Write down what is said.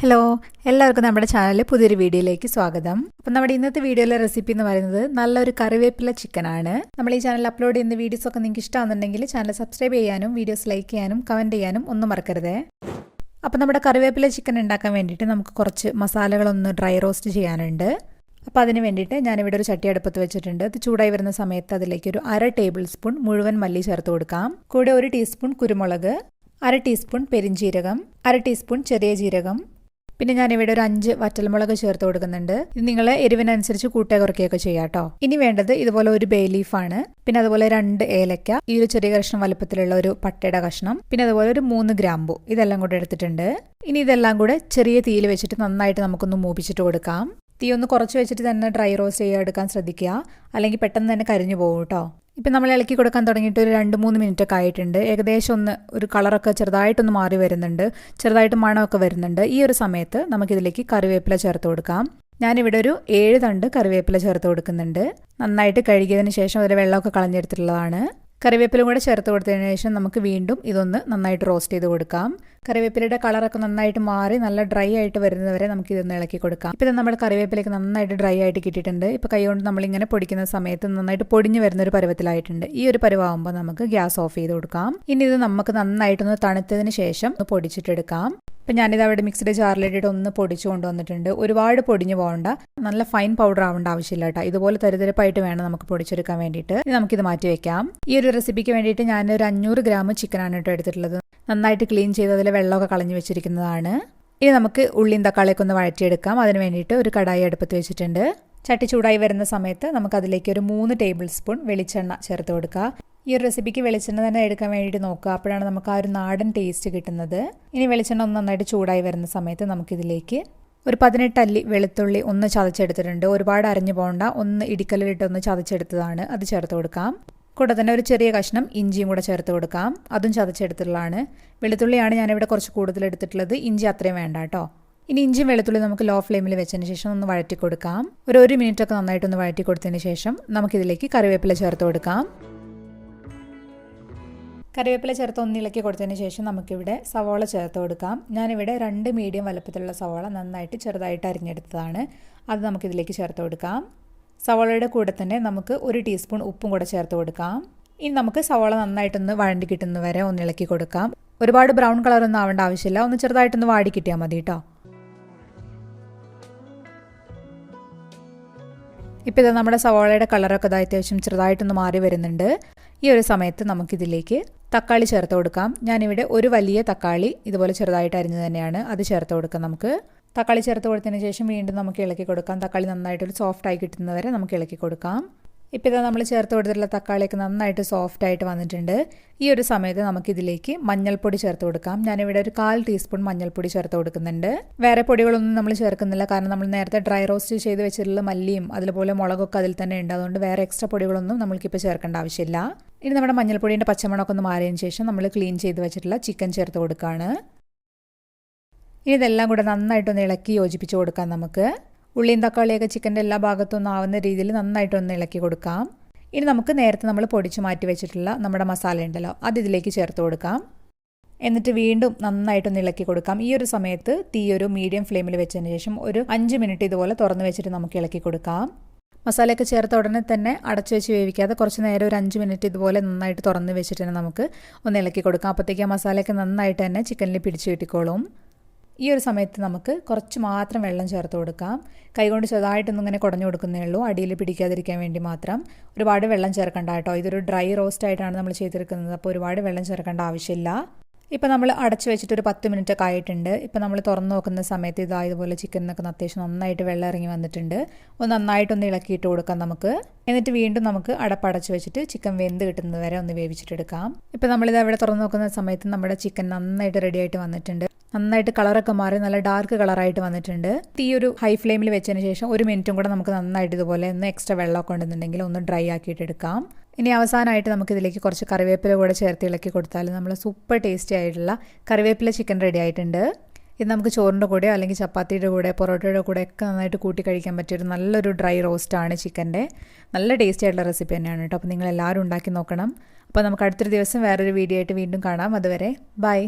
Hello, എല്ലാവർക്കും നമ്മുടെ ചാനലിൽ പുതിയൊരു വീഡിയോയിലേക്ക് സ്വാഗതം. അപ്പം നമ്മുടെ ഇന്നത്തെ വീഡിയോയിലെ റെസിപ്പി എന്ന് പറയുന്നത് നല്ലൊരു കറിവേപ്പില ചിക്കനാണ്. നമ്മൾ ഈ ചാനൽ അപ്ലോഡ് ചെയ്യുന്ന വീഡിയോസ് ഒക്കെ നിങ്ങൾക്ക് ഇഷ്ടമാണെന്നുണ്ടെങ്കിൽ ചാനൽ സബ്സ്ക്രൈബ് ചെയ്യാനും വീഡിയോസ് ലൈക്ക് ചെയ്യാനും കമൻറ്റ് ചെയ്യാനും ഒന്നും മറക്കരുതേ. അപ്പം നമ്മുടെ കറിവേപ്പില ചിക്കൻ ഉണ്ടാക്കാൻ വേണ്ടിയിട്ട് നമുക്ക് കുറച്ച് മസാലകളൊന്ന് ഡ്രൈ റോസ്റ്റ് ചെയ്യാനുണ്ട്. അപ്പോൾ അതിന് വേണ്ടിയിട്ട് ഞാനിവിടെ ഒരു ചട്ടി അടുപ്പത്ത് വെച്ചിട്ടുണ്ട്. അത് ചൂടായി വരുന്ന സമയത്ത് അതിലേക്ക് ഒരു 1/2 ടേബിൾ സ്പൂൺ മുഴുവൻ മല്ലി ചേർത്ത് കൊടുക്കാം. കൂടെ 1 ടീസ്പൂൺ കുരുമുളക്, 1/2 ടീസ്പൂൺ പെരിഞ്ജീരകം, 1/2 ടീസ്പൂൺ ചെറിയ ജീരകം, പിന്നെ ഞാനിവിടെ ഒരു 5 വറ്റൽമുളക് ചേർത്ത് കൊടുക്കുന്നുണ്ട്. ഇത് നിങ്ങൾ എരിവിനനുസരിച്ച് കൂട്ടുക കുറയ്ക്കുകയൊക്കെ ചെയ്യാം കേട്ടോ. ഇനി വേണ്ടത് ഇതുപോലെ ഒരു ബേ ലീഫാണ്, പിന്നെ അതുപോലെ 2 ഏലക്ക, ഈ ഒരു ചെറിയ കഷ്ണം വലുപ്പത്തിലുള്ള ഒരു പട്ടയുടെ കഷ്ണം, പിന്നെ അതുപോലെ ഒരു 3 ഗ്രാമ്പു, ഇതെല്ലാം കൂടെ എടുത്തിട്ടുണ്ട്. ഇനി ഇതെല്ലാം കൂടെ ചെറിയ തീയിൽ വെച്ചിട്ട് നന്നായിട്ട് നമുക്കൊന്ന് മൂപ്പിച്ചിട്ട് കൊടുക്കാം. തീ ഒന്ന് കുറച്ച് വെച്ചിട്ട് തന്നെ ഡ്രൈ റോസ്റ്റ് എടുക്കാൻ ശ്രദ്ധിക്കുക, അല്ലെങ്കിൽ പെട്ടെന്ന് തന്നെ കരിഞ്ഞു പോകും കേട്ടോ. ഇപ്പം നമ്മൾ ഇളക്കി കൊടുക്കാൻ തുടങ്ങിയിട്ട് ഒരു 2-3 മിനിറ്റ് ഒക്കെ ആയിട്ടുണ്ട്. ഏകദേശം ഒരു കളറൊക്കെ ചെറുതായിട്ടൊന്ന് മാറി വരുന്നുണ്ട്, ചെറുതായിട്ട് മണമൊക്കെ വരുന്നുണ്ട്. ഈ ഒരു സമയത്ത് നമുക്കിതിലേക്ക് കറിവേപ്പില ചേർത്ത് കൊടുക്കാം. ഞാനിവിടെ ഒരു 7 തണ്ട് കറിവേപ്പില ചേർത്ത് കൊടുക്കുന്നുണ്ട്. നന്നായിട്ട് കഴുകിയതിന് ശേഷം അതിൽ വെള്ളമൊക്കെ കളഞ്ഞെടുത്തിട്ടുള്ളതാണ്. കറിവേപ്പിലും കൂടെ ചേർത്ത് കൊടുത്തതിന് ശേഷം നമുക്ക് വീണ്ടും ഇതൊന്ന് നന്നായിട്ട് റോസ്റ്റ് ചെയ്ത് കൊടുക്കാം. കറിവേപ്പിലയുടെ കളറൊക്കെ നന്നായിട്ട് മാറി നല്ല ഡ്രൈ ആയിട്ട് വരുന്നവരെ നമുക്ക് ഇതൊന്ന് ഇളക്കി കൊടുക്കാം. ഇപ്പം നമ്മൾ കറിവേപ്പിലേക്ക് നന്നായിട്ട് ഡ്രൈ ആയിട്ട് കിട്ടിയിട്ടുണ്ട്. ഇപ്പോൾ കൈ കൊണ്ട് നമ്മളിങ്ങനെ പൊടിക്കുന്ന സമയത്ത് നന്നായിട്ട് പൊടിഞ്ഞു വരുന്ന ഒരു പരുവത്തിലായിട്ടുണ്ട്. ഈ ഒരു പരുവാകുമ്പോൾ നമുക്ക് ഗ്യാസ് ഓഫ് ചെയ്ത് കൊടുക്കാം. ഇനി ഇത് നമുക്ക് നന്നായിട്ടൊന്ന് തണുത്തതിന് ശേഷം ഒന്ന് പൊടിച്ചിട്ടെടുക്കാം. അപ്പം ഞാനിത് അവിടെ മിക്സിയുടെ ജാറിലിട്ടിട്ട് ഒന്ന് പൊടിച്ചു കൊണ്ടുവന്നിട്ടുണ്ട്. ഒരുപാട് പൊടിഞ്ഞു പോകണ്ട, നല്ല ഫൈൻ പൗഡർ ആവേണ്ട ആവശ്യമില്ല കേട്ടോ. ഇതുപോലെ തരിതരിപ്പായിട്ട് വേണം നമുക്ക് പൊടിച്ചെടുക്കാൻ വേണ്ടിയിട്ട്. ഇനി നമുക്കിത് മാറ്റി വെക്കാം. ഈ ഒരു റെസിപ്പിക്ക് വേണ്ടിയിട്ട് ഞാനൊരു 500 ഗ്രാം ചിക്കനാണ് കേട്ടോ എടുത്തിട്ടുള്ളത്. നന്നായിട്ട് ക്ലീൻ ചെയ്ത് അതിൽ വെള്ളമൊക്കെ കളഞ്ഞു വെച്ചിരിക്കുന്നതാണ്. ഇനി നമുക്ക് ഉള്ളിയും തക്കാളിയൊക്കെ ഒന്ന് വഴറ്റിയെടുക്കാം. അതിന് വേണ്ടിയിട്ട് ഒരു കടായി അടുപ്പത്ത് വെച്ചിട്ടുണ്ട്. ചട്ടി ചൂടായി വരുന്ന സമയത്ത് നമുക്ക് അതിലേക്ക് ഒരു 3 ടേബിൾ സ്പൂൺ വെളിച്ചെണ്ണ ചേർത്ത് കൊടുക്കുക. ഈ ഒരു റെസിപ്പിക്ക് വെളിച്ചെണ്ണ തന്നെ എടുക്കാൻ വേണ്ടിയിട്ട് നോക്കുക, അപ്പോഴാണ് നമുക്ക് ആ ഒരു നാടൻ ടേസ്റ്റ് കിട്ടുന്നത്. ഇനി വെളിച്ചെണ്ണ ഒന്ന് നന്നായിട്ട് ചൂടായി വരുന്ന സമയത്ത് നമുക്കിതിലേക്ക് ഒരു 18 അല്ലി വെളുത്തുള്ളി ഒന്ന് ചതച്ചെടുത്തിട്ടുണ്ട്. ഒരുപാട് അരഞ്ഞു പോകണ്ട, ഒന്ന് ഇടിക്കല്ലിലിട്ട് ഒന്ന് ചതച്ചെടുത്തതാണ്, അത് ചേർത്ത് കൊടുക്കാം. കൂടെ തന്നെ ഒരു ചെറിയ കഷ്ണം ഇഞ്ചിയും കൂടെ ചേർത്ത് കൊടുക്കാം, അതും ചതച്ചെടുത്തിട്ടുള്ളതാണ്. വെളുത്തുള്ളിയാണ് ഞാനിവിടെ കുറച്ച് കൂടുതൽ എടുത്തിട്ടുള്ളത്, ഇഞ്ചി അത്രയും വേണ്ട കേട്ടോ. ഇനി ഇഞ്ചിയും വെളുത്തുള്ളി നമുക്ക് ലോ ഫ്ലെയിമിൽ വെച്ചതിന് ശേഷം ഒന്ന് വഴറ്റി കൊടുക്കാം. ഒരു 1 മിനിറ്റ് ഒക്കെ നന്നായിട്ടൊന്ന് വഴറ്റി കൊടുത്തതിന് ശേഷം നമുക്കിതിലേക്ക് കറിവേപ്പില ചേർത്ത് കൊടുക്കാം. കറിവേപ്പില ചേർത്ത് ഒന്ന് ഇളക്കി കൊടുത്തതിന് ശേഷം നമുക്കിവിടെ സവാള ചേർത്ത് കൊടുക്കാം. ഞാനിവിടെ 2 മീഡിയം വലുപ്പത്തിലുള്ള സവാള നന്നായിട്ട് ചെറുതായിട്ട് അരിഞ്ഞെടുത്തതാണ്, അത് നമുക്കിതിലേക്ക് ചേർത്ത് കൊടുക്കാം. സവാളയുടെ കൂടെ തന്നെ നമുക്ക് 1 ടീസ്പൂൺ ഉപ്പും കൂടെ ചേർത്ത് കൊടുക്കാം. ഇനി നമുക്ക് സവാള നന്നായിട്ടൊന്ന് വഴണ്ടി കിട്ടുന്നവരെ ഒന്ന് ഇളക്കി കൊടുക്കാം. ഒരുപാട് ബ്രൗൺ കളറൊന്നും ആവേണ്ട ആവശ്യമില്ല, ഒന്ന് ചെറുതായിട്ടൊന്ന് വാടി കിട്ടിയാൽ മതി കേട്ടോ. ഇപ്പോൾ ഇത് നമ്മുടെ സവാളയുടെ കളറൊക്കെ അത്യാവശ്യം ചെറുതായിട്ടൊന്ന് മാറി വരുന്നുണ്ട്. ഈ ഒരു സമയത്ത് നമുക്കിതിലേക്ക് തക്കാളി ചേർത്ത് കൊടുക്കാം. ഞാനിവിടെ ഒരു വലിയ തക്കാളി ഇതുപോലെ ചെറുതായിട്ട് അരിഞ്ഞ് തന്നെയാണ്, അത് ചേർത്ത് കൊടുക്കാം. നമുക്ക് തക്കാളി ചേർത്ത് കൊടുത്തതിന് ശേഷം വീണ്ടും നമുക്ക് ഇളക്കി കൊടുക്കാം. തക്കാളി നന്നായിട്ടൊരു സോഫ്റ്റായി കിട്ടുന്നവരെ നമുക്ക് ഇളക്കി കൊടുക്കാം. ഇപ്പോൾ ഇതാ നമ്മൾ ചേർത്ത് കൊടുത്തിട്ടുള്ള തക്കാളിയൊക്കെ നന്നായിട്ട് സോഫ്റ്റായിട്ട് വന്നിട്ടുണ്ട്. ഈ ഒരു സമയത്ത് നമുക്കിതിലേക്ക് മഞ്ഞൾപ്പൊടി ചേർത്ത് കൊടുക്കാം. ഞാനിവിടെ ഒരു 1/4 ടീസ്പൂൺ മഞ്ഞൾപ്പൊടി ചേർത്ത് കൊടുക്കുന്നുണ്ട്. വേറെ പൊടികളൊന്നും നമ്മൾ ചേർക്കുന്നില്ല, കാരണം നമ്മൾ നേരത്തെ ഡ്രൈ റോസ്റ്റ് ചെയ്ത് വെച്ചിട്ടുള്ള മല്ലിയും അതുപോലെ മുളകൊക്കെ അതിൽ തന്നെ ഉണ്ട്. അതുകൊണ്ട് വേറെ എക്സ്ട്രാ പൊടികളൊന്നും നമ്മൾക്കിപ്പോൾ ചേർക്കേണ്ട ആവശ്യമില്ല. ഇനി നമ്മുടെ മഞ്ഞൾപ്പൊടിയുടെ പച്ചമണമൊക്കെ ഒന്ന് മാറിയതിന് ശേഷം നമ്മൾ ക്ലീൻ ചെയ്ത് വെച്ചിട്ടുള്ള ചിക്കൻ ചേർത്ത് കൊടുക്കുകയാണ്. ഇനി ഇതെല്ലാം കൂടെ നന്നായിട്ടൊന്ന് ഇളക്കി യോജിപ്പിച്ച് കൊടുക്കാം. നമുക്ക് ഉള്ളിയും തക്കാളിയൊക്കെ ചിക്കൻ്റെ എല്ലാ ഭാഗത്തും ഒന്നും ആവുന്ന രീതിയിൽ നന്നായിട്ടൊന്ന് ഇളക്കി കൊടുക്കാം. ഇനി നമുക്ക് നേരത്തെ നമ്മൾ പൊടിച്ച് മാറ്റി വെച്ചിട്ടുള്ള നമ്മുടെ മസാല ഉണ്ടല്ലോ, അത് ഇതിലേക്ക് ചേർത്ത് കൊടുക്കാം. എന്നിട്ട് വീണ്ടും നന്നായിട്ടൊന്ന് ഇളക്കി കൊടുക്കാം. ഈ ഒരു സമയത്ത് തീ ഒരു മീഡിയം ഫ്ലെയിമിൽ വെച്ചതിന് ശേഷം ഒരു 5 മിനിറ്റ് ഇതുപോലെ തുറന്ന് വെച്ചിട്ട് നമുക്ക് ഇളക്കി കൊടുക്കാം. മസാലയൊക്കെ ചേർത്ത ഉടനെ തന്നെ അടച്ചു വെച്ച് വേവിക്കാതെ കുറച്ച് നേരം ഒരു 5 മിനിറ്റ് ഇതുപോലെ നന്നായിട്ട് തുറന്ന് വെച്ചിട്ട് തന്നെ നമുക്ക് ഒന്ന് ഇളക്കി കൊടുക്കാം. അപ്പോഴത്തേക്ക് ആ മസാലയൊക്കെ നന്നായിട്ട് തന്നെ ചിക്കനിൽ പിടിച്ച് കിട്ടിക്കോളും. ഈ ഒരു സമയത്ത് നമുക്ക് കുറച്ച് മാത്രം വെള്ളം ചേർത്ത് കൊടുക്കാം. കൈകൊണ്ട് ചെറുതായിട്ടൊന്നും ഇങ്ങനെ കുടഞ്ഞു കൊടുക്കുന്നേ ഉള്ളൂ, അടിയിൽ പിടിക്കാതിരിക്കാൻ വേണ്ടി മാത്രം. ഒരുപാട് വെള്ളം ചേർക്കണ്ട കേട്ടോ. ഇതൊരു ഡ്രൈ റോസ്റ്റ് ആയിട്ടാണ് നമ്മൾ ചെയ്തെടുക്കുന്നത്, അപ്പോൾ ഒരുപാട് വെള്ളം ചേർക്കേണ്ട ആവശ്യമില്ല. ഇപ്പോൾ നമ്മൾ അടച്ചു വെച്ചിട്ട് ഒരു 10 മിനിറ്റ് ഒക്കെ ആയിട്ടുണ്ട്. ഇപ്പോൾ നമ്മൾ തുറന്ന് നോക്കുന്ന സമയത്ത് ഇതുപോലെ ചിക്കനൊക്കെ അത്യാവശ്യം നന്നായിട്ട് വെള്ളം ഇറങ്ങി വന്നിട്ടുണ്ട്. ഒന്ന് നന്നായിട്ടൊന്ന് ഇളക്കിയിട്ട് കൊടുക്കാം നമുക്ക്. എന്നിട്ട് വീണ്ടും നമുക്ക് അടപ്പടച്ച് വെച്ചിട്ട് ചിക്കൻ വെന്ത് കിട്ടുന്നത് വരെ ഒന്ന് വേവിച്ചിട്ടെടുക്കാം. ഇപ്പോൾ നമ്മളിത് അവിടെ തുറന്ന് നോക്കുന്ന സമയത്ത് നമ്മുടെ ചിക്കൻ നന്നായിട്ട് റെഡി ആയിട്ട് വന്നിട്ടുണ്ട്. നന്നായിട്ട് കളറൊക്കെ മാറി നല്ല ഡാർക്ക് കളറായിട്ട് വന്നിട്ടുണ്ട്. തീ ഒരു ഹൈ ഫ്ലെയിമിൽ വെച്ചതിന് ശേഷം 1 മിനിറ്റും കൂടെ നമുക്ക് നന്നായിട്ട് ഇതുപോലെ ഒന്ന് എക്സ്ട്രാ വെള്ളമൊക്കെ ഉണ്ടെന്നുണ്ടെങ്കിൽ ഒന്ന് ഡ്രൈ ആക്കിയിട്ട് എടുക്കാം. ഇനി അവസാനമായിട്ട് നമുക്കിതിലേക്ക് കുറച്ച് കറിവേപ്പില കൂടെ ചേർത്ത് ഇളക്കി കൊടുത്താൽ നമ്മൾ സൂപ്പർ ടേസ്റ്റി ആയിട്ടുള്ള കറിവേപ്പില ചിക്കൻ റെഡി ആയിട്ടുണ്ട്. ഇത് നമുക്ക് ചോറിൻ്റെ കൂടെയോ അല്ലെങ്കിൽ ചപ്പാത്തിയുടെ കൂടെ പൊറോട്ടയുടെ കൂടെ ഒക്കെ നന്നായിട്ട് കൂട്ടി കഴിക്കാൻ പറ്റിയൊരു നല്ലൊരു ഡ്രൈ റോസ്റ്റാണ് ചിക്കൻ്റെ. നല്ല ടേസ്റ്റി ആയിട്ടുള്ള റെസിപ്പി തന്നെയാണ് കേട്ടോ. അപ്പോൾ നിങ്ങളെല്ലാവരും ഉണ്ടാക്കി നോക്കണം. അപ്പോൾ നമുക്ക് അടുത്തൊരു ദിവസം വേറൊരു വീഡിയോ ആയിട്ട് വീണ്ടും കാണാം. അതുവരെ ബൈ.